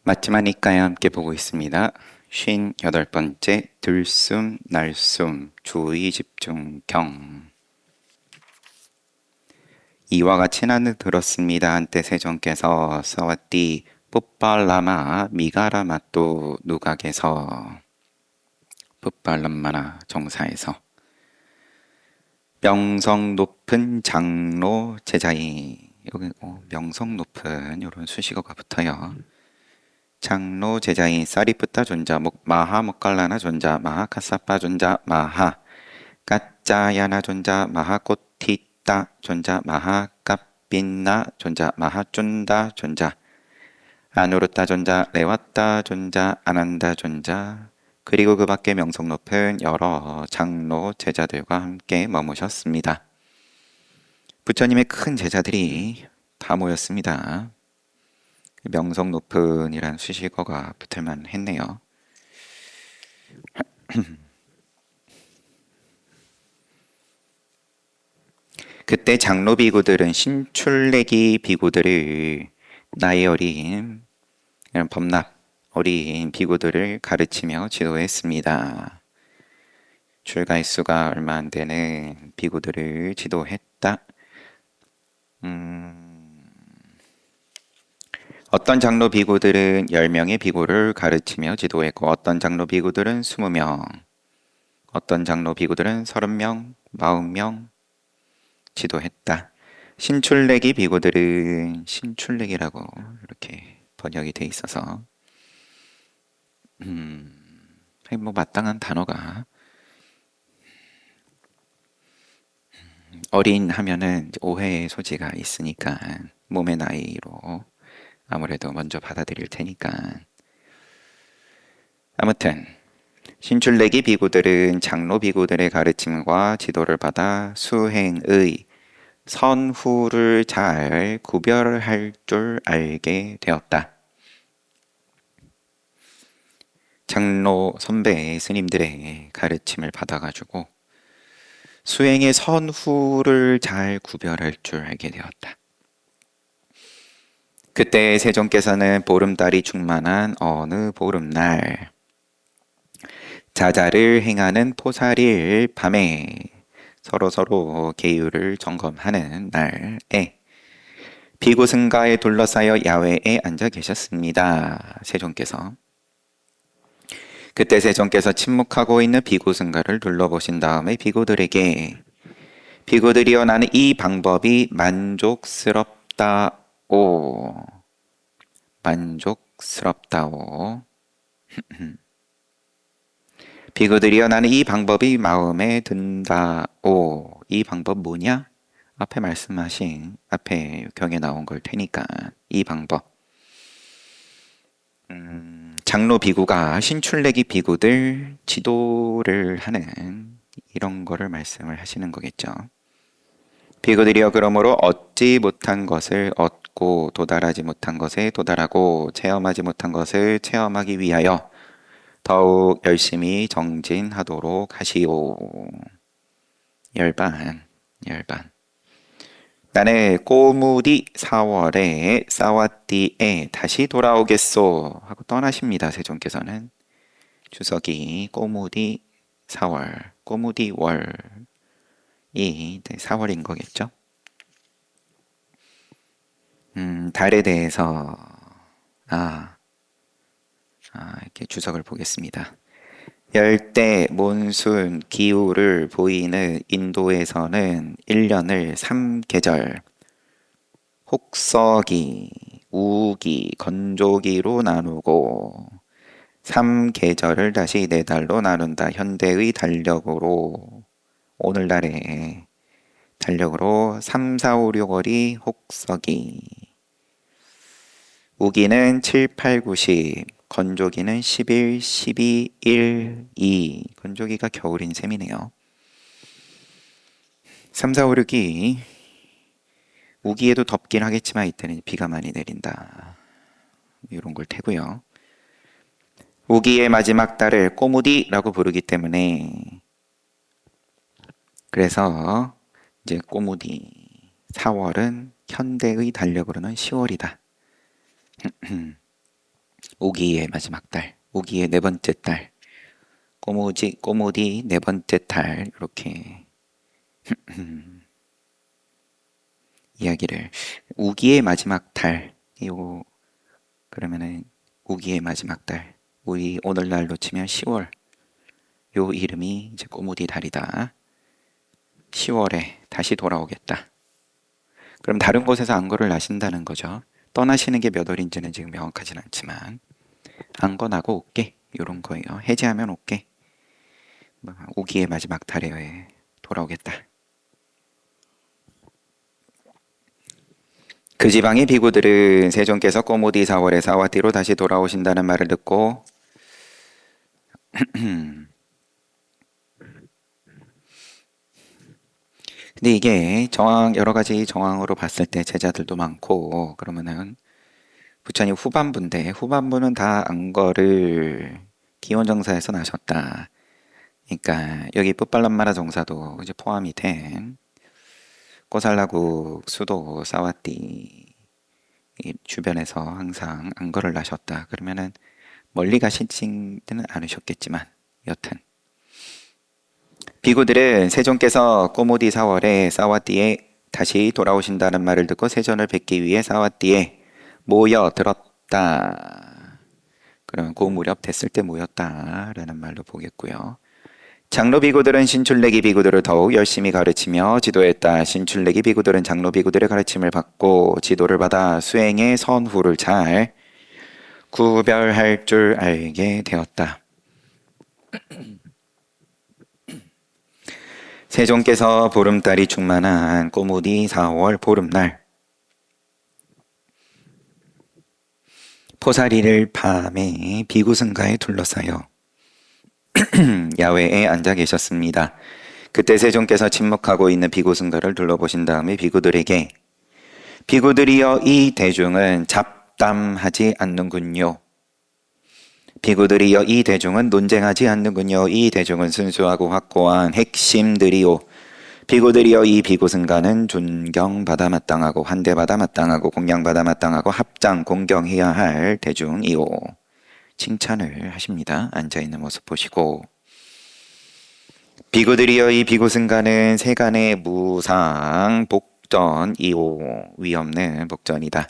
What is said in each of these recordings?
맞지마니까요 함께 보고 있습니다. 58번째 들숨 날숨 주의 집중 경 이와 같이 나는 들었습니다. 한때 세존께서 써왔디 풋발라마 미가라마 또 누각에서 풋발람마나 정사에서 명성 높은 장로 제자이 여기 명성 높은 이런 수식어가 붙어요. 장로 제자인 사리푸타 존자 마하 모칼라나 존자 마하 카사파 존자 마하 까짜야나 존자 마하 코티따 존자 마하 까빈나 존자 마하 쫀다 존자 아누르따 존자 레왔따 존자 아난다 존자 그리고 그 밖에 명성 높은 여러 장로 제자들과 함께 머무셨습니다. 부처님의 큰 제자들이 다 모였습니다. 명성 높은이란 수식어가 붙을만 했네요. 그때 장로 비구들은 신출내기 비구들을 나이 어린 범납 어린 비구들을 가르치며 지도했습니다. 출가일수가 얼마 안 되는 비구들을 지도했다. 어떤 장로 비구들은 10명의 비구를 가르치며 지도했고 어떤 장로 비구들은 20명, 어떤 장로 비구들은 30명, 40명 지도했다. 신출내기 비구들은 신출내기라고 이렇게 번역이 돼 있어서 뭐 마땅한 단어가 어린 하면은 오해의 소지가 있으니까 몸의 나이로 아무래도 먼저 받아들일 테니까. 아무튼 신출내기 비구들은 장로 비구들의 가르침과 지도를 받아 수행의 선후를 잘 구별할 줄 알게 되었다. 장로 선배 스님들의 가르침을 받아가지고 수행의 선후를 잘 구별할 줄 알게 되었다. 그때 세존께서는 보름달이 충만한 어느 보름날 자자를 행하는 포살일 밤에 서로 계율을 점검하는 날에 비구 승가에 둘러싸여 야외에 앉아 계셨습니다. 세존께서 그때 세존께서 침묵하고 있는 비구 승가를 둘러보신 다음에 비구들에게 비구들이여 나는 이 방법이 만족스럽다오 비구들이여 나는 이 방법이 마음에 든다오. 이 방법 뭐냐? 앞에 말씀하신 앞에 경에 나온 걸 테니까 이 방법 장로 비구가 신출내기 비구들 지도를 하는 이런 거를 말씀을 하시는 거겠죠. 비구들이여 그러므로 얻지 못한 것을 얻고 도달하지 못한 것에 도달하고 체험하지 못한 것을 체험하기 위하여 더욱 열심히 정진하도록 하시오. 열반 나는 꼬무디 4월에 싸와띠에 다시 돌아오겠소 하고 떠나십니다. 세존께서는 주석이 꼬무디 4월 꼬무디 월이 4월인 거겠죠. 달에 대해서 이렇게 주석을 보겠습니다. 열대 몬순 기후를 보이는 인도에서는 1년을 3계절 혹서기, 우기, 건조기로 나누고 3계절을 다시 4달로 나눈다. 현대의 달력으로 오늘날의 달력으로 3, 4, 5, 6월이 혹서기, 우기는 7, 8, 9, 10, 건조기는 11, 12, 1, 2. 건조기가 겨울인 셈이네요. 3, 4, 5, 6이 우기에도 덥긴 하겠지만 이때는 비가 많이 내린다. 이런 걸 테고요. 우기의 마지막 달을 꼬무디라고 부르기 때문에 그래서 이제 꼬무디 4월은 현대의 달력으로는 10월이다. 오기의 마지막 달, 오기의 네 번째 달, 꼬무디 네 번째 달 이렇게 이야기를 우기의 마지막 달 요 그러면은 우기의 마지막 달 우리 오늘날로 치면 10월 요 이름이 이제 꼬무디 달이다. 10월에 다시 돌아오겠다. 그럼 다른 곳에서 안거를 나신다는 거죠. 떠나시는 게 몇 월인지는 지금 명확하진 않지만 안거 나고 올게 요런 거예요. 해제하면 올게. 우기의 마지막 달에 돌아오겠다. 그 지방의 비구들은 세종께서 꼬무디 4월에 사와띠로 다시 돌아오신다는 말을 듣고 근데 이게 여러 가지 정황으로 봤을 때 제자들도 많고 그러면은 부처님 후반부는 다 안거를 기원정사에서 나셨다. 그러니까 여기 뿌빨람마라 정사도 이제 포함이 된 꼬살라국 수도 사와띠 주변에서 항상 안거를 나셨다. 그러면은 멀리 가시지는 않으셨겠지만 여튼 비구들은 세종께서 꼬무디 4월에 사와띠에 다시 돌아오신다는 말을 듣고 세존을 뵙기 위해 사와띠에 모여들었다. 그러면 그 무렵 됐을 때 모였다라는 말로 보겠고요. 장로 비구들은 신출내기 비구들을 더욱 열심히 가르치며 지도했다. 신출내기 비구들은 장로 비구들의 가르침을 받고 지도를 받아 수행의 선후를 잘 구별할 줄 알게 되었다. 세종께서 보름달이 충만한 꼬무디 4월 보름날 포사리를 밤에 비구승가에 둘러싸여 야외에 앉아 계셨습니다. 그때 세종께서 침묵하고 있는 비구승가를 둘러보신 다음에 비구들에게 비구들이여 이 대중은 잡담하지 않는군요. 비구들이여 이 대중은 논쟁하지 않는군요. 이 대중은 순수하고 확고한 핵심들이요. 비구들이여 이 비구승가는 존경받아 마땅하고 환대받아 마땅하고 공양받아 마땅하고 합장 공경해야 할 대중이요. 칭찬을 하십니다. 앉아있는 모습 보시고 비구들이여 이 비구승가는 세간의 무상 복전이요. 위없는 복전이다.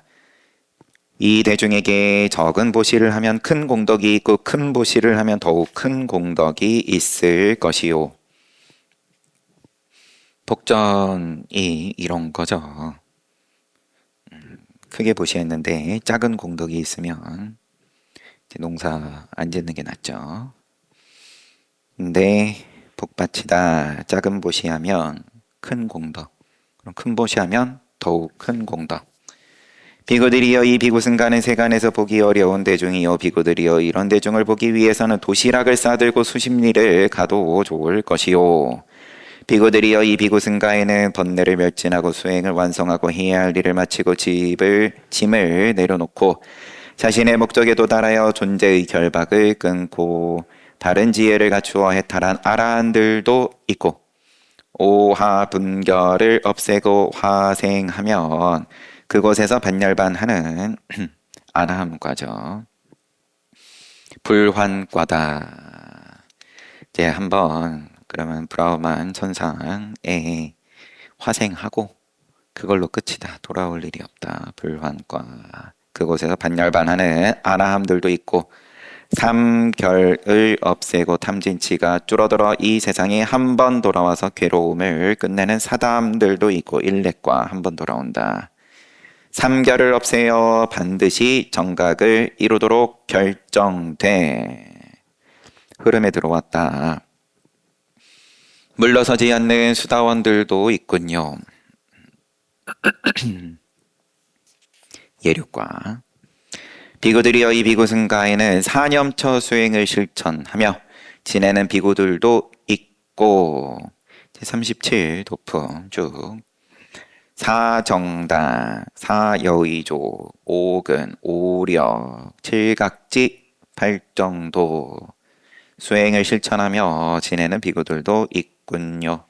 이 대중에게 적은 보시를 하면 큰 공덕이 있고 큰 보시를 하면 더욱 큰 공덕이 있을 것이요. 복전이 이런 거죠. 크게 보시했는데 작은 공덕이 있으면 농사 안 짓는 게 낫죠. 근데 복받치다 작은 보시하면 큰 공덕, 그럼 큰 보시하면 더욱 큰 공덕. 비구들이여 이 비구승가는 세간에서 보기 어려운 대중이요. 비구들이여 이런 대중을 보기 위해서는 도시락을 싸들고 수십 리를 가도 좋을 것이요. 비구들이여 이 비구승가에는 번뇌를 멸진하고 수행을 완성하고 해야 할 일을 마치고 짐을 내려놓고 자신의 목적에 도달하여 존재의 결박을 끊고 다른 지혜를 갖추어 해탈한 아라한들도 있고 오하분결을 없애고 화생하면 그곳에서 반열반하는 아라함과죠. 불환과다. 이제 한번 그러면 브라우만 천상에 화생하고 그걸로 끝이다. 돌아올 일이 없다. 불환과. 그곳에서 반열반하는 아라함들도 있고 삼결을 없애고 탐진치가 줄어들어 이 세상에 한 번 돌아와서 괴로움을 끝내는 사담들도 있고 일렉과 한 번 돌아온다. 삼결을 없애어 반드시 정각을 이루도록 결정돼 흐름에 들어왔다. 물러서지 않는 수다원들도 있군요. 예륙과 비구들이여 이 비구승가에는 사념처 수행을 실천하며 지내는 비구들도 있고 37 도품 쭉 사정당, 사여의조, 오근, 오력, 칠각지, 발정도 수행을 실천하며 지내는 비구들도 있군요.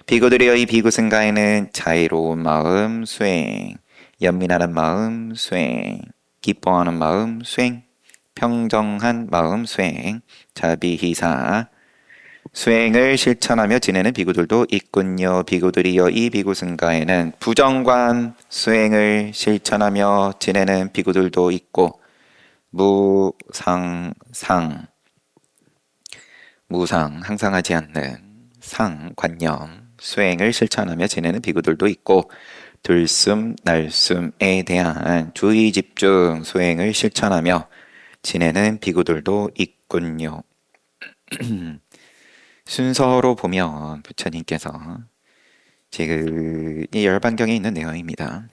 비구들이여 이 비구승가에는 자유로운 마음 수행, 연민하는 마음 수행, 기뻐하는 마음 수행, 평정한 마음 수행, 자비희사, 수행을 실천하며 지내는 비구들도 있군요. 비구들이여 이 비구승가에는 부정관 수행을 실천하며 지내는 비구들도 있고 무상 항상 하지 않는 관념 수행을 실천하며 지내는 비구들도 있고 들숨 날숨에 대한 주의 집중 수행을 실천하며 지내는 비구들도 있군요. 순서로 보면 부처님께서 지금 이 열반경에 있는 내용입니다.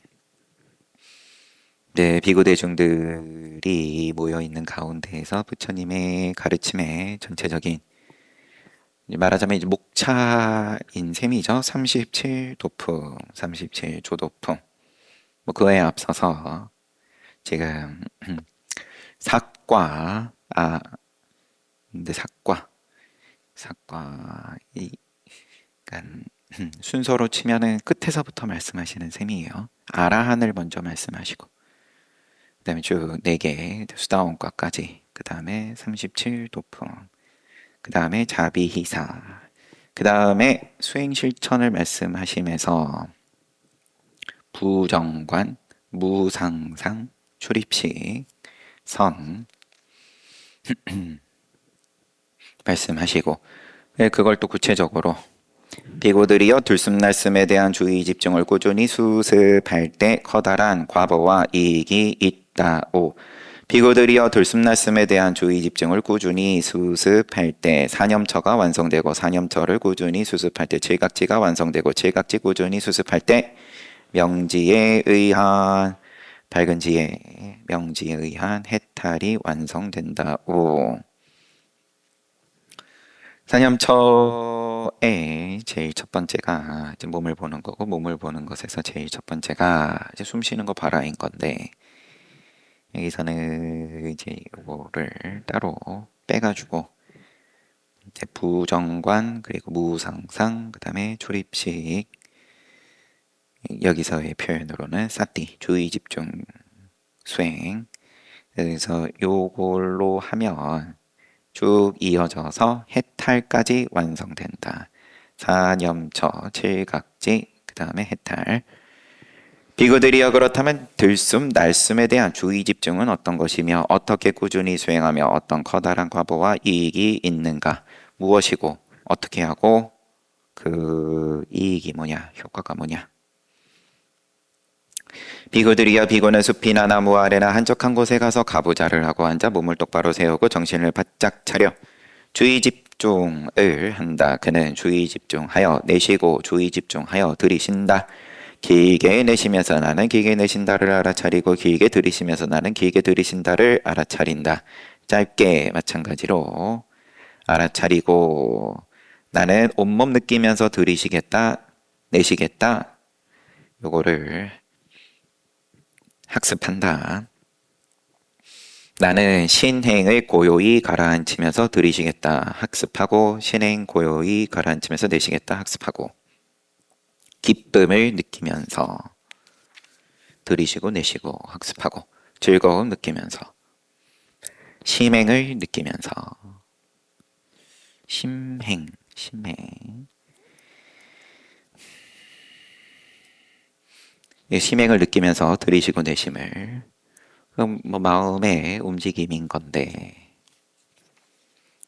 네, 비구 대중들이 모여 있는 가운데에서 부처님의 가르침의 전체적인 말하자면 이제 목차인 셈이죠. 37도품, 37조도품. 뭐 그에 앞서서 지금 근데 이 그러니까 순서로 치면은 끝에서부터 말씀하시는 셈이에요. 아라한을 먼저 말씀하시고 그다음에 쭉 4개 수다원과까지 그다음에 37도품 그다음에 자비희사 그다음에 수행 실천을 말씀하시면서 부정관, 무상상, 출입식, 선 말씀하시고 그걸 또 구체적으로 비구들이여 들숨날숨에 대한 주의 집중을 꾸준히 수습할 때 커다란 과보와 이익이 있다오. 비구들이여 들숨날숨에 대한 주의 집중을 꾸준히 수습할 때 사념처가 완성되고 사념처를 꾸준히 수습할 때 칠각지가 완성되고 칠각지 꾸준히 수습할 때 명지에 의한 밝은 지혜 명지에 의한 해탈이 완성된다오. 사념처의 제일 첫 번째가 이제 몸을 보는 거고 몸을 보는 것에서 제일 첫 번째가 이제 숨 쉬는 거 봐라인 건데 여기서는 이제 이거를 따로 빼가지고 이제 부정관 그리고 무상상 그다음에 출입식 여기서의 표현으로는 사띠 주의 집중 수행 그래서 요걸로 하면 쭉 이어져서 해탈까지 완성된다. 사념처, 칠각지, 그 다음에 해탈. 비구들이여 그렇다면 들숨, 날숨에 대한 주의 집중은 어떤 것이며 어떻게 꾸준히 수행하며 어떤 커다란 과보와 이익이 있는가? 무엇이고 어떻게 하고 그 이익이 뭐냐? 효과가 뭐냐? 비구들이여 비구는 숲이나 나무 아래나 한적한 곳에 가서 가부좌를 하고 앉아 몸을 똑바로 세우고 정신을 바짝 차려 주의 집중을 한다. 그는 주의 집중하여 내쉬고 주의 집중하여 들이쉰다. 길게 내쉬면서 나는 길게 내쉰다를 알아차리고 길게 들이쉬면서 나는 길게 들이쉰다를 알아차린다. 짧게 마찬가지로 알아차리고 나는 온몸 느끼면서 들이쉬겠다 내쉬겠다 요거를 학습한다. 나는 신행을 고요히 가라앉히면서 들이쉬겠다. 학습하고 신행 고요히 가라앉히면서 내쉬겠다. 학습하고 기쁨을 느끼면서 들이쉬고 내쉬고 학습하고 즐거움 느끼면서 심행을 느끼면서 심행 심행을 느끼면서 들이쉬고 내쉼을 그럼 뭐 마음의 움직임인 건데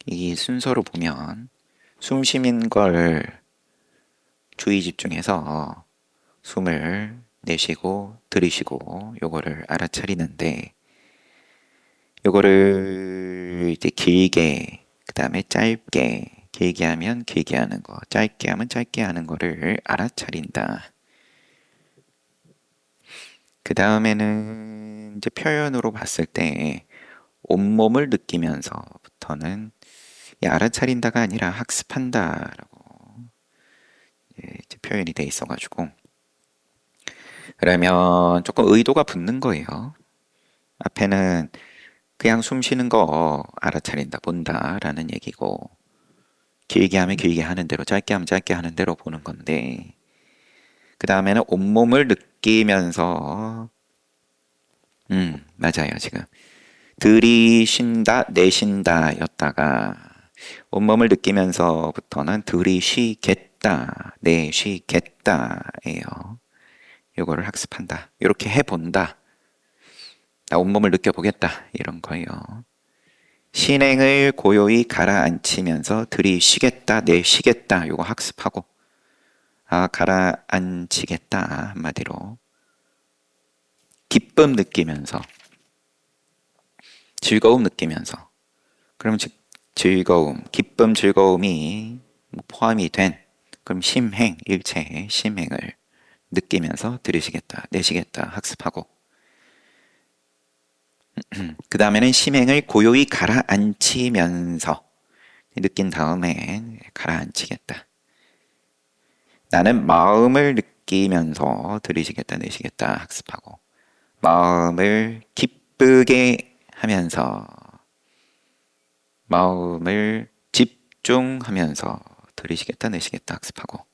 이 순서로 보면 숨 쉬는 걸 주의 집중해서 숨을 내쉬고 들이쉬고 요거를 알아차리는데 요거를 이제 길게 그 다음에 짧게 길게 하면 길게 하는 거 짧게 하면 짧게 하는 거를 알아차린다. 그 다음에는 이제 표현으로 봤을 때 온몸을 느끼면서부터는 알아차린다가 아니라 학습한다라고 이제 표현이 돼 있어가지고 그러면 조금 의도가 붙는 거예요. 앞에는 그냥 숨 쉬는 거 알아차린다 본다라는 얘기고 길게 하면 길게 하는 대로 짧게 하면 짧게 하는 대로 보는 건데 그 다음에는 온몸을 느끼면서 맞아요. 지금 들이쉰다, 내쉰다 였다가 온몸을 느끼면서부터는 들이쉬겠다, 내쉬겠다예요. 요거를 학습한다. 이렇게 해본다. 나 온몸을 느껴보겠다. 이런 거예요. 신행을 고요히 가라앉히면서 들이쉬겠다, 내쉬겠다. 요거 학습하고 가라앉히겠다. 한마디로 기쁨 느끼면서 즐거움 느끼면서 그럼 즐거움, 기쁨, 즐거움이 포함이 된 그럼 심행, 일체의 심행을 느끼면서 들으시겠다, 내시겠다 학습하고 그 다음에는 심행을 고요히 가라앉히면서 느낀 다음에 가라앉히겠다. 나는 마음을 느끼면서 들으시겠다, 내시겠다 학습하고 마음을 기쁘게 하면서 마음을 집중하면서 들으시겠다, 내시겠다 학습하고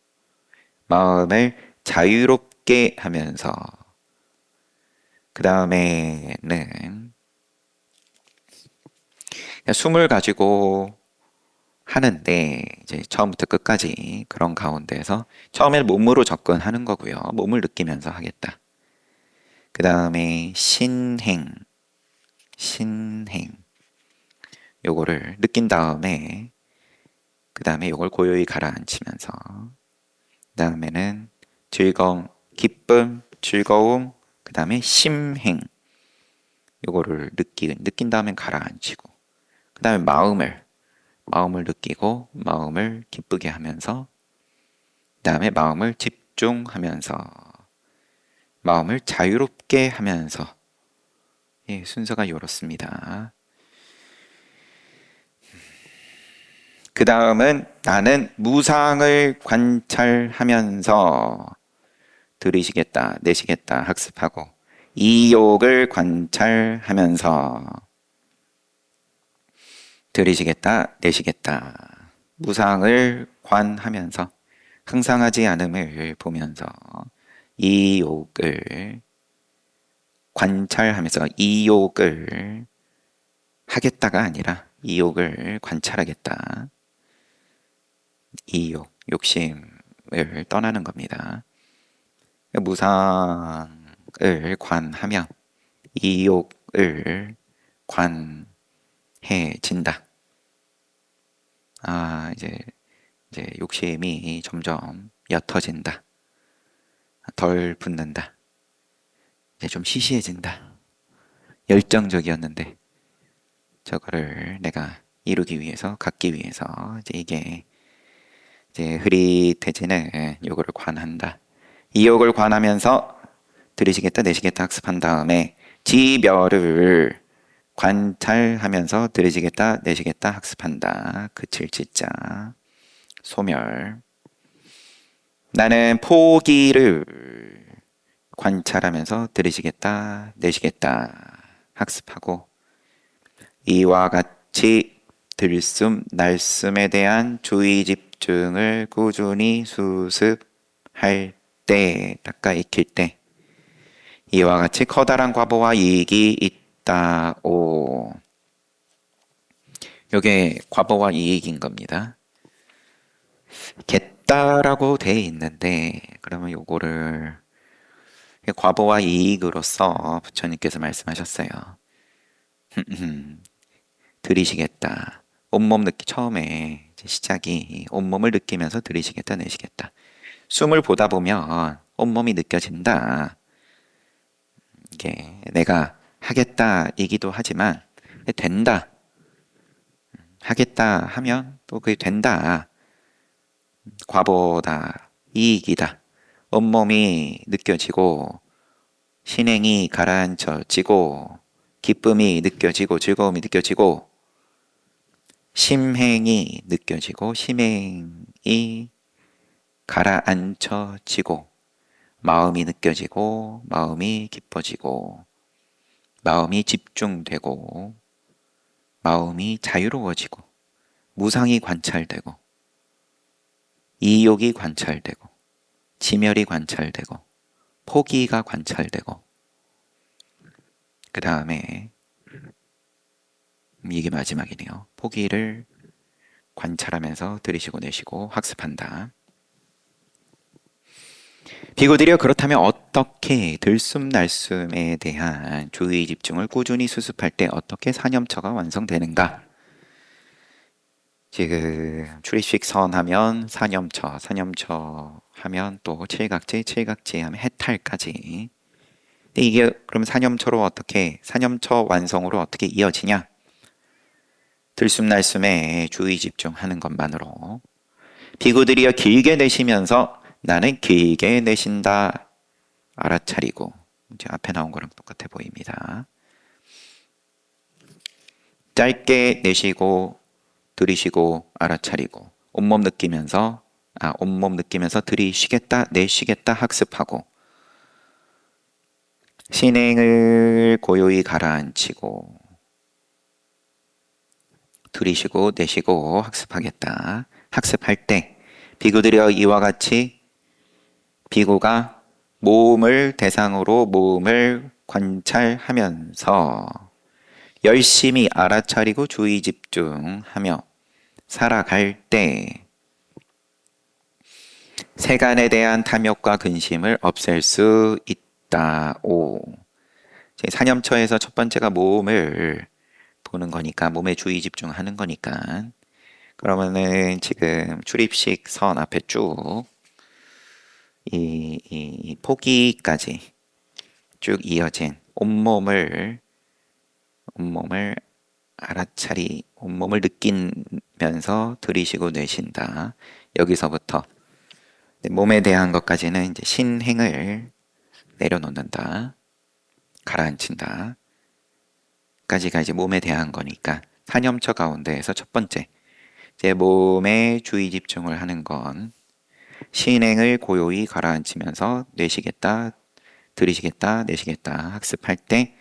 마음을 자유롭게 하면서 그 다음에는 숨을 가지고 하는데 이제 처음부터 끝까지 그런 가운데서 처음에는 몸으로 접근하는 거고요. 몸을 느끼면서 하겠다. 그 다음에 신행 요거를 느낀 다음에 그 다음에 요걸 고요히 가라앉히면서 그 다음에는 즐거움, 기쁨, 즐거움 그 다음에 심행 요거를 느낀 다음에 가라앉히고 그 다음에 마음을 느끼고 마음을 기쁘게 하면서 그 다음에 마음을 집중하면서 마음을 자유롭게 하면서 순서가 이렇습니다. 그 다음은 나는 무상을 관찰하면서 들으시겠다, 내시겠다 학습하고 이욕을 관찰하면서 들으시겠다, 내시겠다 무상을 관하면서 항상하지 않음을 보면서 이욕을 관찰하면서 이욕을 하겠다가 아니라 이욕을 관찰하겠다. 이욕, 욕심을 떠나는 겁니다. 무상을 관하며 이욕을 관해진다. 이제 욕심이 점점 옅어진다. 덜 붙는다. 이제 좀 시시해진다. 열정적이었는데 저거를 내가 이루기 위해서, 갖기 위해서 이게 흐릿해지는 욕을 관한다. 이 욕을 관하면서 들으시겠다, 내시겠다 학습한 다음에 지멸을 관찰하면서 들으시겠다, 내시겠다 학습한다. 그칠 지자 소멸. 나는 포기를 관찰하면서 들으시겠다, 내시겠다 학습하고 이와 같이 들숨, 날숨에 대한 주의 집중을 꾸준히 수습할 때, 닦아 익힐 때 이와 같이 커다란 과보와 이익이 있다오. 요게 과보와 이익인 겁니다. 겠다라고 돼 있는데 그러면 요거를 과보와 이익으로서 부처님께서 말씀하셨어요. 들이시겠다. 온몸 처음에 시작이 온몸을 느끼면서 들이시겠다, 내시겠다. 숨을 보다 보면 온몸이 느껴진다. 이게 내가 하겠다 이기도 하지만 된다. 하겠다 하면 또 그게 된다. 과보다 이익이다. 온몸이 느껴지고 신행이 가라앉혀지고 기쁨이 느껴지고 즐거움이 느껴지고 심행이 느껴지고 심행이 가라앉혀지고 마음이 느껴지고 마음이 기뻐지고 마음이 집중되고 마음이 자유로워지고 무상이 관찰되고 이욕이 관찰되고 지멸이 관찰되고 포기가 관찰되고 그 다음에 이게 마지막이네요. 포기를 관찰하면서 들이쉬고 내쉬고 학습한다. 비구들이여, 그렇다면 어떻게 들숨날숨에 대한 주의 집중을 꾸준히 수습할 때 어떻게 사념처가 완성되는가? 지금 출입식 선 하면 사념처, 사념처 하면 또 칠각지, 칠각지 하면 해탈까지. 근데 이게 그럼 사념처로 어떻게, 사념처 완성으로 어떻게 이어지냐? 들숨날숨에 주의 집중하는 것만으로. 비구들이여, 길게 내쉬면서 나는 길게 내쉰다 알아차리고. 이제 앞에 나온 거랑 똑같아 보입니다. 짧게 내쉬고 들이쉬고 알아차리고, 온몸 느끼면서 들이쉬겠다 내쉬겠다 학습하고, 신행을 고요히 가라앉히고 들이쉬고 내쉬고 학습하겠다. 학습할 때 비구들여, 이와 같이 비구가 몸을 대상으로 몸을 관찰하면서 열심히 알아차리고 주의 집중하며 살아갈 때 세간에 대한 탐욕과 근심을 없앨 수 있다오. 사념처에서 첫 번째가 몸을 보는 거니까, 몸에 주의 집중하는 거니까, 그러면은 지금 출입식 선 앞에 쭉 이 포기까지 쭉 이어진 온몸을 온몸을 느끼면서 들이쉬고 내쉰다. 여기서부터 몸에 대한 것까지는 이제 신행을 내려놓는다, 가라앉힌다 까지가 이제 몸에 대한 거니까, 사념처 가운데에서 첫 번째 제 몸에 주의 집중을 하는 건 신행을 고요히 가라앉히면서 내쉬겠다, 들이쉬겠다, 내쉬겠다 학습할 때,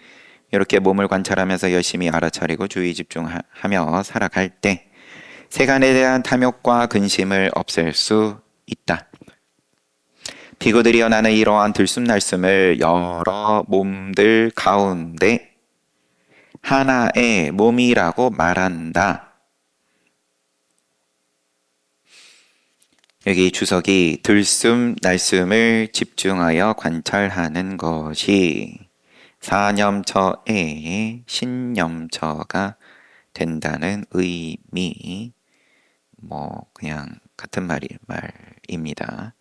이렇게 몸을 관찰하면서 열심히 알아차리고 주의 집중하며 살아갈 때 세간에 대한 탐욕과 근심을 없앨 수 있다. 비구들이여, 나는 이러한 들숨날숨을 여러 몸들 가운데 하나의 몸이라고 말한다. 여기 주석이 들숨날숨을 집중하여 관찰하는 것이 사념처의 신념처가 된다는 의미, 그냥 같은 말입니다.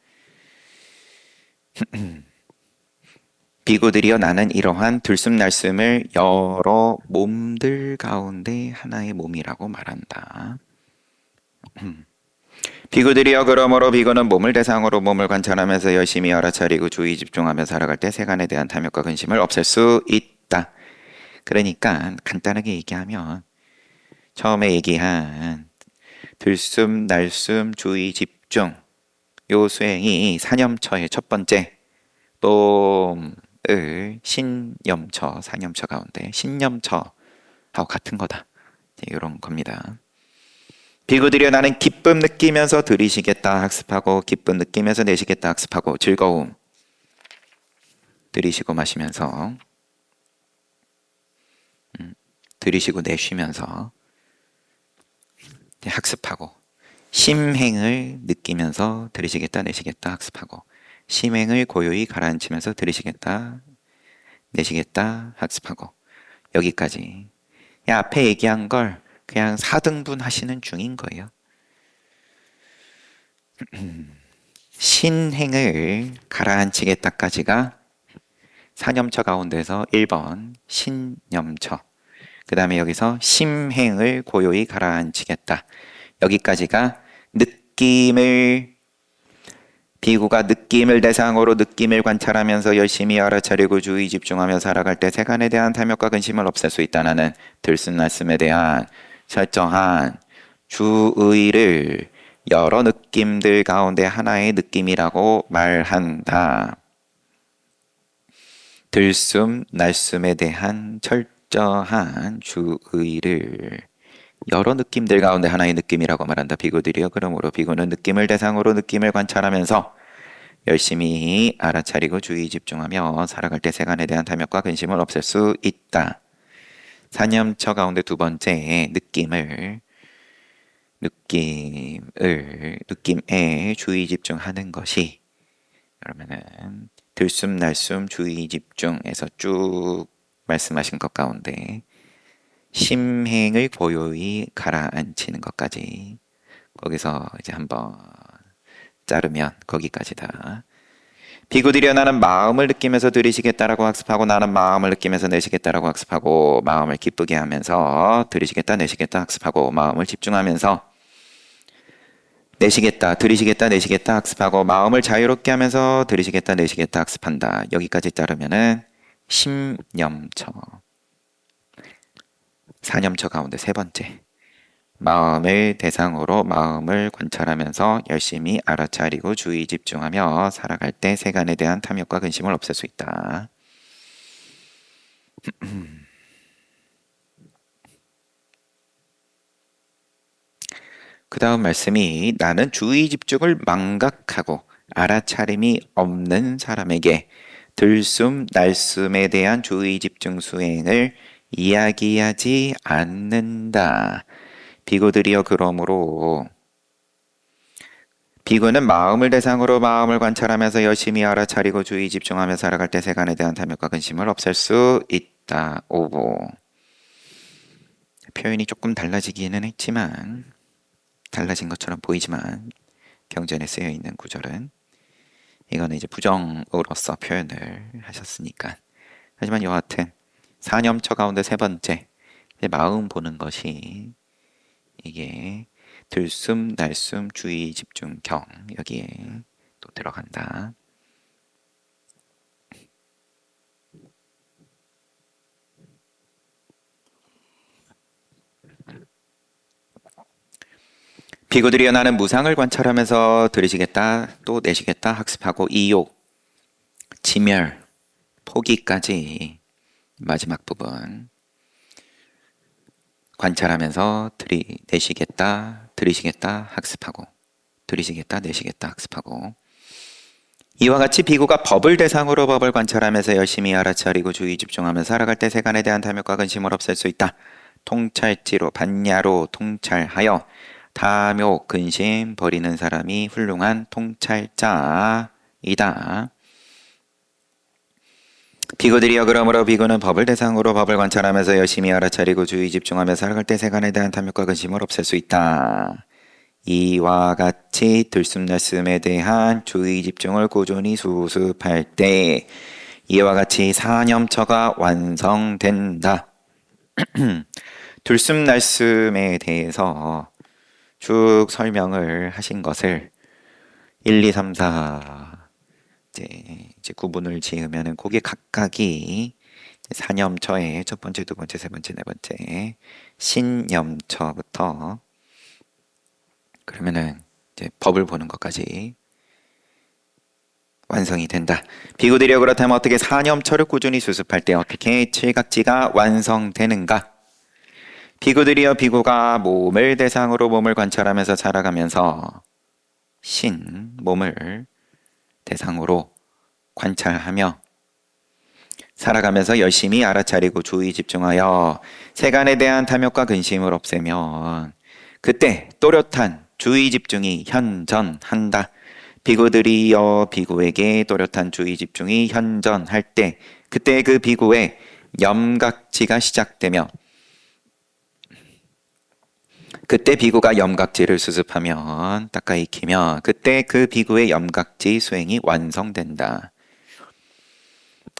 비구들이여, 나는 이러한 들숨날숨을 여러 몸들 가운데 하나의 몸이라고 말한다. 비구들이여, 그러므로 비구는 몸을 대상으로 몸을 관찰하면서 열심히 알아차리고 주의 집중하며 살아갈 때 세간에 대한 탐욕과 근심을 없앨 수 있다. 그러니까 간단하게 얘기하면 처음에 얘기한 들숨날숨 주의 집중, 요 수행이 사념처의 첫 번째 몸을 신념처, 사념처 가운데 신념처하고 같은 거다, 이런 겁니다. 비구들이여, 나는 기쁨 느끼면서 들이쉬겠다 학습하고, 기쁨 느끼면서 내쉬겠다 학습하고, 즐거움 들이쉬고 마시면서 들이쉬고 내쉬면서 학습하고, 심행을 느끼면서 들이쉬겠다 내쉬겠다 학습하고, 심행을 고요히 가라앉히면서 들이쉬겠다 내쉬겠다 학습하고, 여기까지 앞에 얘기한 걸 그냥 4등분 하시는 중인 거예요. 신행을 가라앉히겠다까지가 사념처 가운데서 1번 신념처, 그 다음에 여기서 심행을 고요히 가라앉히겠다, 여기까지가 비구가 느낌을 대상으로 느낌을 관찰하면서 열심히 알아차리고 주의 집중하며 살아갈 때 세간에 대한 탐욕과 근심을 없앨 수 있다는 들숨날숨에 대한 설정한 주의를 여러 느낌들 가운데 하나의 느낌이라고 말한다. 들숨날숨에 대한 철저한 주의를 여러 느낌들 가운데 하나의 느낌이라고 말한다. 비구들이여, 그러므로 비구는 느낌을 대상으로 느낌을 관찰하면서 열심히 알아차리고 주의 집중하며 살아갈 때 세간에 대한 탐욕과 근심을 없앨 수 있다. 사념처 가운데 두 번째 느낌에 주의 집중하는 것이, 그러면은 들숨 날숨 주의 집중에서 쭉 말씀하신 것 가운데 심행을 고요히 가라앉히는 것까지, 거기서 이제 한번 자르면 거기까지다. 비구들이여 나는 마음을 느끼면서 들이시겠다라고 학습하고, 나는 마음을 느끼면서 내쉬겠다라고 학습하고, 마음을 기쁘게 하면서 들이시겠다 내쉬겠다 학습하고, 마음을 집중하면서 내쉬겠다 들이시겠다 내쉬겠다 학습하고, 마음을 자유롭게 하면서 들이시겠다 내쉬겠다 학습한다. 여기까지 자르면은 심념처, 사념처 가운데 세 번째, 마음을 대상으로 마음을 관찰하면서 열심히 알아차리고 주의 집중하며 살아갈 때 세간에 대한 탐욕과 근심을 없앨 수 있다. 그 다음 말씀이, 나는 주의 집중을 망각하고 알아차림이 없는 사람에게 들숨 날숨에 대한 주의 집중 수행을 이야기하지 않는다. 비구들이여 그러므로, 비구는 마음을 대상으로 마음을 관찰하면서 열심히 알아차리고 주의 집중하며 살아갈 때 세간에 대한 탐욕과 근심을 없앨 수 있다. 오보. 표현이 조금 달라지기는 했지만, 달라진 것처럼 보이지만 경전에 쓰여 있는 구절은, 이거는 이제 부정으로서 표현을 하셨으니까. 하지만 여하튼 사념처 가운데 세 번째, 마음 보는 것이, 이게 들숨 날숨 주의 집중 경, 여기에 또 들어간다. 비구들이여 나는 무상을 관찰하면서 들이시겠다 또 내쉬겠다 학습하고, 이욕, 지멸, 포기까지 마지막 부분 관찰하면서 내쉬겠다 들이시겠다 학습하고, 들이시겠다 내쉬겠다 학습하고, 이와 같이 비구가 법을 대상으로 법을 관찰하면서 열심히 알아차리고 주의 집중하며 살아갈 때 세간에 대한 탐욕과 근심을 없앨 수 있다. 통찰지로 반야로 통찰하여 탐욕 근심 버리는 사람이 훌륭한 통찰자이다. 비구들이여 그러므로 비구는 법을 대상으로 법을 관찰하면서 열심히 알아차리고 주의 집중하며 살아갈 때 세간에 대한 탐욕과 근심을 없앨 수 있다. 이와 같이 들숨날숨에 대한 주의 집중을 꾸준히 수습할 때 이와 같이 사념처가 완성된다. 들숨날숨에 대해서 쭉 설명을 하신 것을 1, 2, 3, 4 이제 구분을 지으면은 그게 각각이 사념처의 첫 번째, 두 번째, 세 번째, 네 번째 신념처부터, 그러면은 이제 법을 보는 것까지 완성이 된다. 비구들이여 그렇다면 어떻게 사념처를 꾸준히 수습할 때 어떻게 칠각지가 완성되는가? 비구들이여 비구가 몸을 대상으로 몸을 관찰하면서 살아가면서 몸을 대상으로 관찰하며 살아가면서 열심히 알아차리고 주의 집중하여 세간에 대한 탐욕과 근심을 없애면 그때 또렷한 주의 집중이 현전한다. 비구들이여 비구에게 또렷한 주의 집중이 현전할 때 그때 그 비구의 염각지가 시작되며, 그때 비구가 염각지를 수습하면 닦아 익히며 그때 그 비구의 염각지 수행이 완성된다.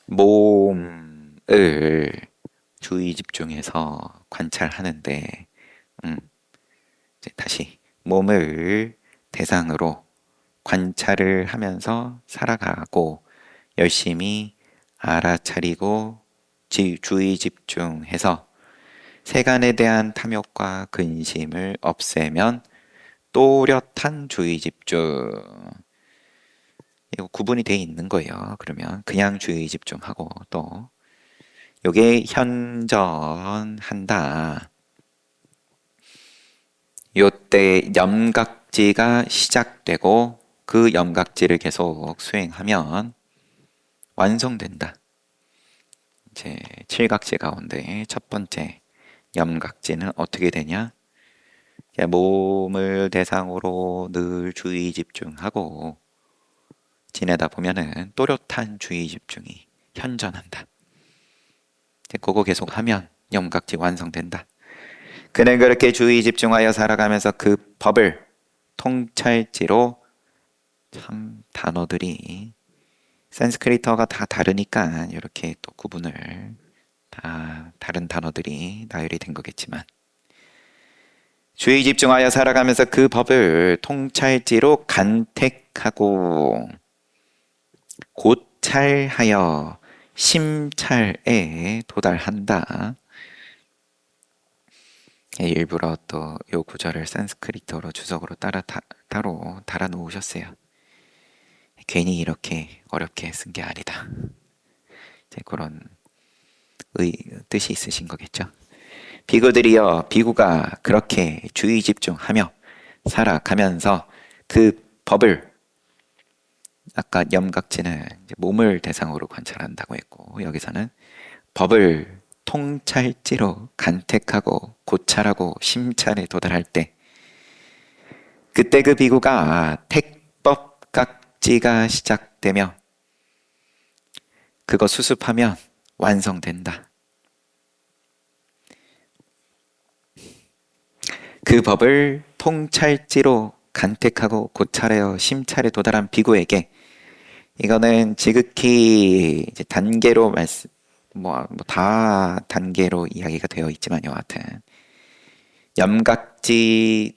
몸을 주의 집중해서 관찰하는데, 이제 다시 몸을 대상으로 관찰을 하면서 살아가고 열심히 알아차리고 주의 집중해서 세간에 대한 탐욕과 근심을 없애면 또렷한 주의 집중. 이거 구분이 돼 있는 거예요. 그러면 그냥 주의 집중하고 또 요게 현전한다. 요때 염각지가 시작되고 그 염각지를 계속 수행하면 완성된다. 이제 칠각지 가운데 첫 번째 염각지는 어떻게 되냐? 몸을 대상으로 늘 주의 집중하고 지내다 보면은 또렷한 주의 집중이 현존한다. 그거 계속 하면 염각지 완성된다. 그는 그렇게 주의 집중하여 살아가면서 그 법을 통찰지로, 참 단어들이 산스크리트어가 다 다르니까 이렇게 또 구분을, 다 다른 단어들이 나열이 된 거겠지만, 주의 집중하여 살아가면서 그 법을 통찰지로 간택하고 고찰하여 심찰에 도달한다. 일부러 또 요 구절을 산스크리트어로 주석으로 따로 달아 놓으셨어요. 괜히 이렇게 어렵게 쓴 게 아니다. 그런 뜻이 있으신 거겠죠. 비구들이여, 비구가 그렇게 주의 집중하며 살아가면서 그 법을, 아까 염각지는 몸을 대상으로 관찰한다고 했고, 여기서는 법을 통찰지로 간택하고 고찰하고 심찰에 도달할 때, 그때 그 비구가 택법각지가 시작되며 그거 수습하면 완성된다. 그 법을 통찰지로 간택하고 고찰하여 심찰에 도달한 비구에게, 이거는 지극히 이제 단계로 다 단계로 이야기가 되어 있지만 여하튼 염각지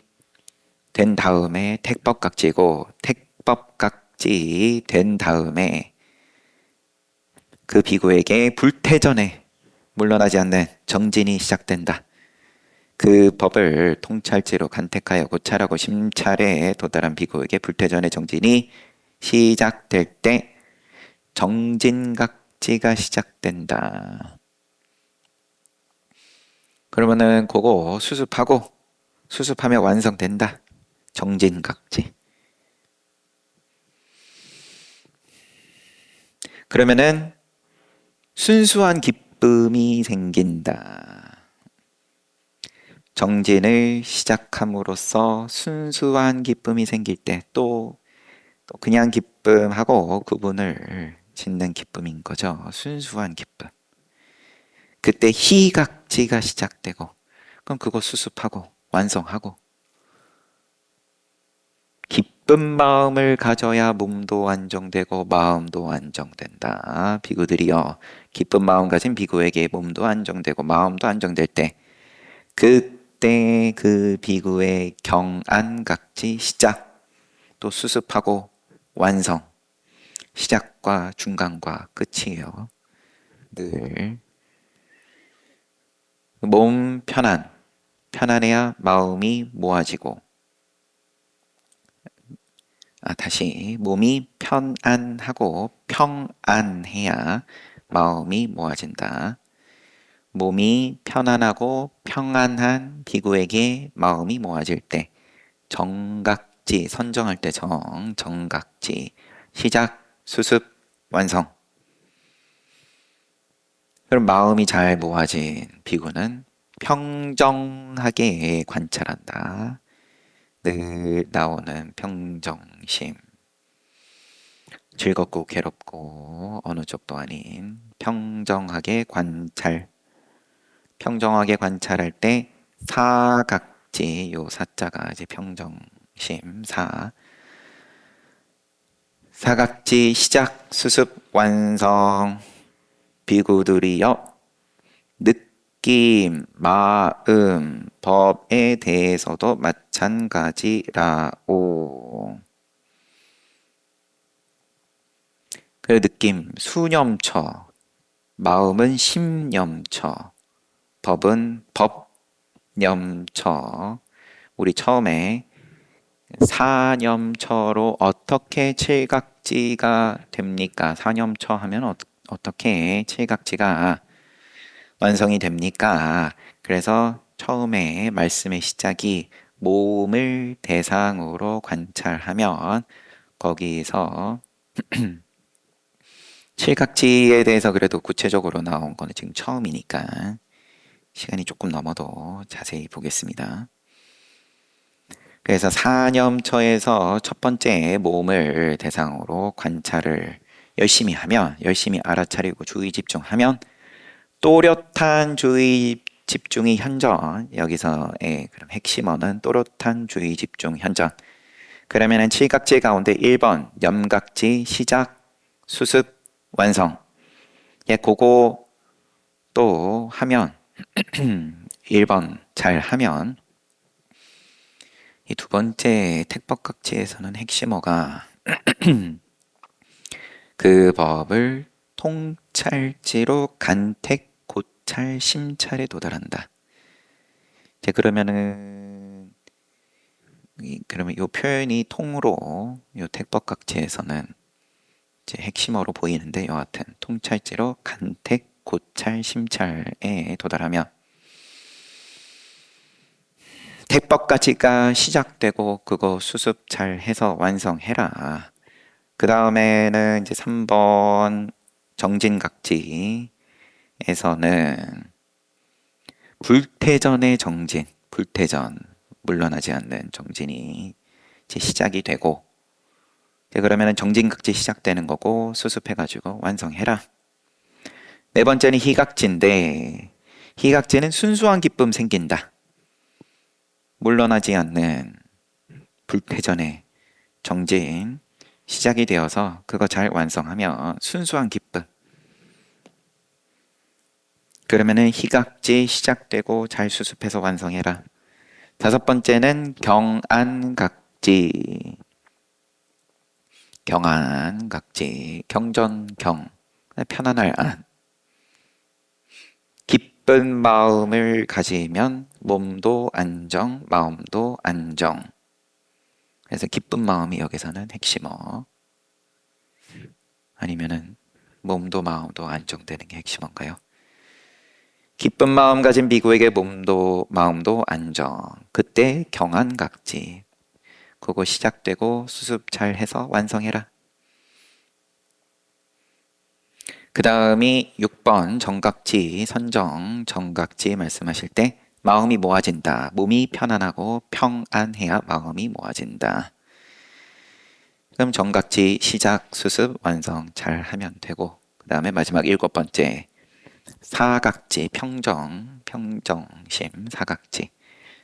된 다음에 택법각지고, 택법각지 된 다음에 그 비구에게 불태전에 물러나지 않는 정진이 시작된다. 그 법을 통찰지로 간택하여 고찰하고 심찰에 도달한 비구에게 불태전의 정진이 시작될 때 정진각지가 시작된다. 그러면은 그거 수습하면 완성된다. 정진각지. 그러면은 순수한 기쁨이 생긴다. 정진을 시작함으로써 순수한 기쁨이 생길 때 또 그냥 기쁨하고 구분을 짓는 기쁨인 거죠. 순수한 기쁨. 그때 희각지가 시작되고, 그럼 그거 수습하고 완성하고, 기쁜 마음을 가져야 몸도 안정되고 마음도 안정된다. 비구들이여, 기쁜 마음 가진 비구에게 몸도 안정되고 마음도 안정될 때, 그때 그 비구의 경안각지 시작, 또 수습하고 완성, 시작과 중간과 끝이에요. 늘 몸 편안해야 마음이 모아지고, 다시 몸이 편안하고 평안해야 마음이 모아진다. 몸이 편안하고 평안한 비구에게 마음이 모아질 때 정각지, 선정할 때 정각지 시작, 수습, 완성. 그럼 마음이 잘 모아진 비구는 평정하게 관찰한다. 늘 나오는 평정심. 즐겁고 괴롭고 어느 쪽도 아닌 평정하게 관찰. 평정하게 관찰할 때 사각지, 요 사자가 이제 평정심, 사각지 시작, 수습, 완성. 비구들이여, 느낌, 마음, 법에 대해서도 마찬가지라오. 그 느낌, 수념처, 마음은 심념처, 법은 법념처. 우리 처음에 사념처로 어떻게 칠각지가 됩니까? 사념처 하면 어떻게 칠각지가 완성이 됩니까? 그래서 처음에 말씀의 시작이 몸을 대상으로 관찰하면 거기서 칠각지에 대해서 그래도 구체적으로 나온 거는 지금 처음이니까 시간이 조금 넘어도 자세히 보겠습니다. 그래서 사념처에서 첫 번째 몸을 대상으로 관찰을 열심히 하면, 열심히 알아차리고 주의 집중하면 또렷한 주의 집중이 현전. 여기서의 그럼 핵심어는 또렷한 주의 집중 현전. 그러면은 칠각지 가운데 1번 염각지 시작 수습 완성. 예, 그거 또 하면 1번 잘 하면 이 두 번째 택법각지에서는 핵심어가 그 법을 통찰지로 간택 고찰 심찰에 도달한다. 이제 그러면은 그러면 이 표현이 통으로 이 택법각지에서는 이제 핵심어로 보이는데 여하튼 통찰지로 간택 고찰 심찰에 도달하면 택법가치가 시작되고 그거 수습 잘 해서 완성해라. 그 다음에는 이제 3번 정진각지에서는 불태전의 정진, 불태전, 물러나지 않는 정진이 이제 시작이 되고 그러면은 정진각지 시작되는 거고 수습해가지고 완성해라. 네 번째는 희각지인데 희각지는 순수한 기쁨 생긴다. 물러나지 않는 불태전의 정진 시작이 되어서 그거 잘 완성하면 순수한 기쁨. 그러면은 희각지 시작되고 잘 수습해서 완성해라. 다섯 번째는 경안각지. 경안각지. 경전경. 편안할 안. 기쁜 마음을 가지면 몸도 안정, 마음도 안정. 그래서 기쁜 마음이 여기서는 핵심어. 아니면은 몸도 마음도 안정되는 게 핵심어인가요? 기쁜 마음 가진 비구에게 몸도 마음도 안정. 그때 경안각지. 그거 시작되고 수습 잘 해서 완성해라. 그 다음이 6번 정각지 선정 정각지 말씀하실 때 마음이 모아진다. 몸이 편안하고 평안해야 마음이 모아진다. 그럼 정각지 시작 수습 완성 잘 하면 되고 그 다음에 마지막 7번째 사각지 평정심 사각지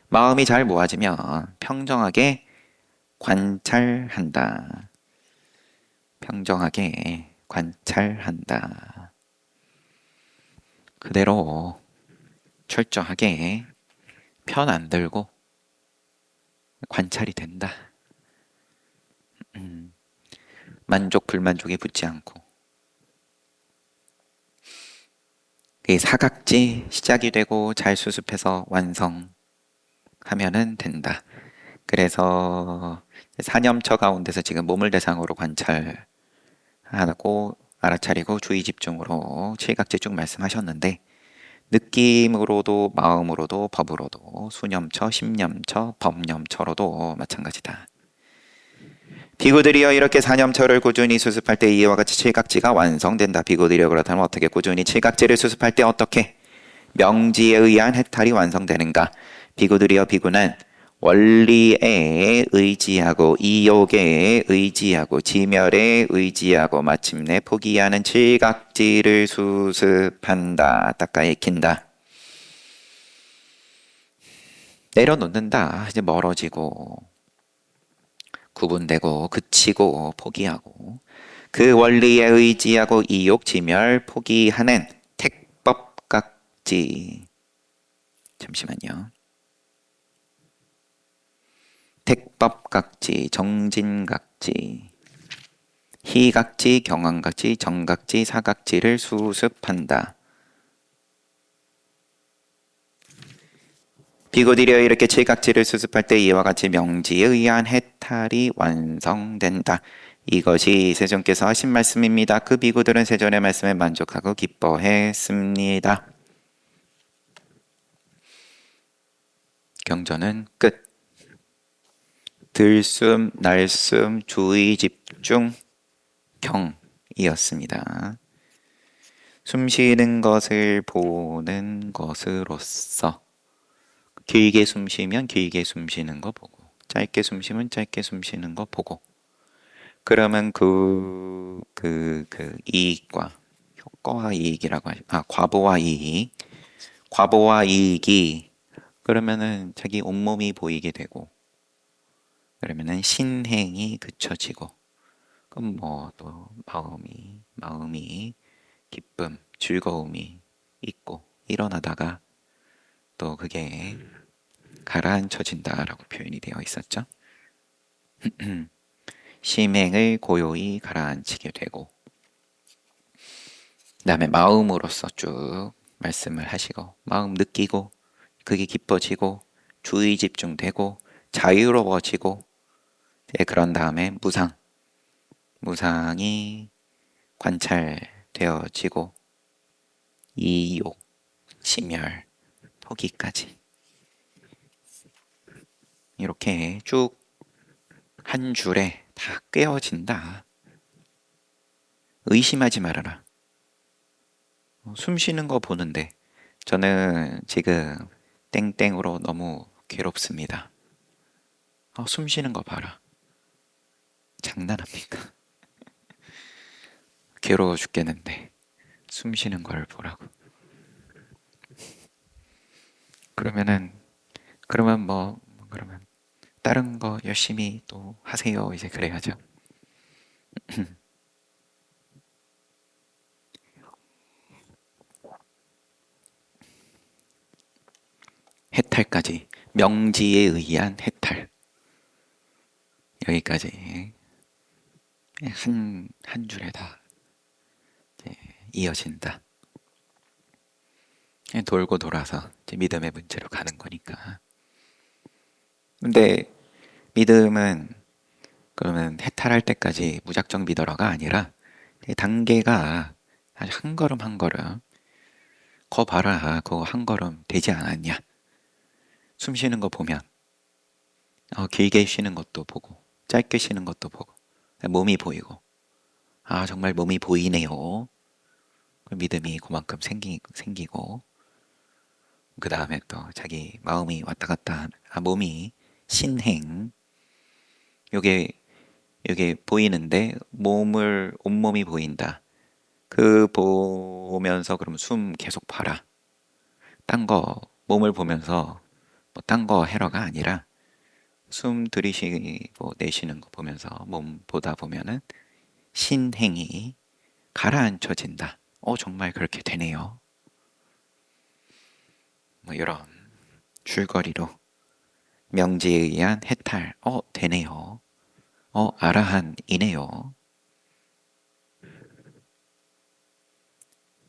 마음이 잘 모아지면 평정하게 관찰한다. 평정하게 관찰한다. 그대로 철저하게 편 안 들고 관찰이 된다. 만족 불만족에 붙지 않고 사각지 시작이 되고 잘 수습해서 완성하면은 된다. 그래서 사념처 가운데서 지금 몸을 대상으로 관찰하고 알아차리고 주의 집중으로 칠각지 쭉 말씀하셨는데 느낌으로도 마음으로도 법으로도 수념처, 심념처, 법념처로도 마찬가지다. 비구들이여 이렇게 사념처를 꾸준히 수습할 때 이와 같이 칠각지가 완성된다. 비구들이여 그렇다면 어떻게 꾸준히 칠각지를 수습할 때 어떻게 명지에 의한 해탈이 완성되는가? 비구들이여 비구는 원리에 의지하고 이욕에 의지하고 지멸에 의지하고 마침내 포기하는 칠각지를 수습한다. 닦아 익힌다. 내려놓는다. 이제 멀어지고 구분되고 그치고 포기하고 그 원리에 의지하고 이욕 지멸 포기하는 택법각지. 잠시만요. 택법각지, 정진각지, 희각지, 경안각지, 정각지, 사각지를 수습한다. 비구들여 이렇게 칠각지를 수습할 때 이와 같이 명지에 의한 해탈이 완성된다. 이것이 세존께서 하신 말씀입니다. 그 비구들은 세존의 말씀에 만족하고 기뻐했습니다. 경전은 끝. 들숨, 날숨, 주의 집중, 경이었습니다. 숨 쉬는 것을 보는 것으로서 길게 숨 쉬면 길게 숨 쉬는 거 보고 짧게 숨 쉬면 짧게 숨 쉬는 거 보고 그러면 이익과 효과와 이익이라고 과보와 이익 과보와 이익이 그러면은 자기 온몸이 보이게 되고 그러면은 신행이 그쳐지고 그럼 뭐 또 마음이 기쁨 즐거움이 있고 일어나다가 또 그게 가라앉혀진다라고 표현이 되어 있었죠. 심행을 고요히 가라앉히게 되고 그다음에 마음으로서 쭉 말씀을 하시고 마음 느끼고 그게 기뻐지고 주의 집중되고 자유로워지고 그런 다음에 무상이 관찰되어지고 이욕, 심열, 토기까지 이렇게 쭉 한 줄에 다 꿰어진다. 의심하지 말아라. 숨 쉬는 거 보는데 저는 지금 땡땡으로 너무 괴롭습니다. 숨 쉬는 거 봐라. 장난합니까? 괴로워 죽겠는데 숨 쉬는 걸 보라고. 그러면 다른 거 열심히 또 하세요. 이제 그래야죠. 해탈까지 명지에 의한 해탈 여기까지 한 줄에 다 이어진다. 돌고 돌아서 믿음의 문제로 가는 거니까. 근데 믿음은 그러면 해탈할 때까지 무작정 믿어라가 아니라 단계가 아주 한 걸음 한 걸음 거 봐라 그거 한 걸음 되지 않았냐. 숨 쉬는 거 보면 길게 쉬는 것도 보고 짧게 쉬는 것도 보고 몸이 보이고 정말 몸이 보이네요. 믿음이 그만큼 생기고 그 다음에 또 자기 마음이 왔다 갔다 몸이 신행 요게 보이는데 온몸이 보인다. 그 보면서 그럼 숨 계속 봐라. 딴 거 몸을 보면서 뭐 딴 거 해러가 아니라 숨 들이쉬고 내쉬는 거 보면서 몸 보다 보면은 신행이 가라앉혀진다. 정말 그렇게 되네요. 뭐 이런 줄거리로 명지에 의한 해탈 되네요. 아라한이네요.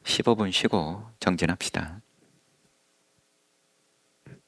15분 쉬고 정진합시다.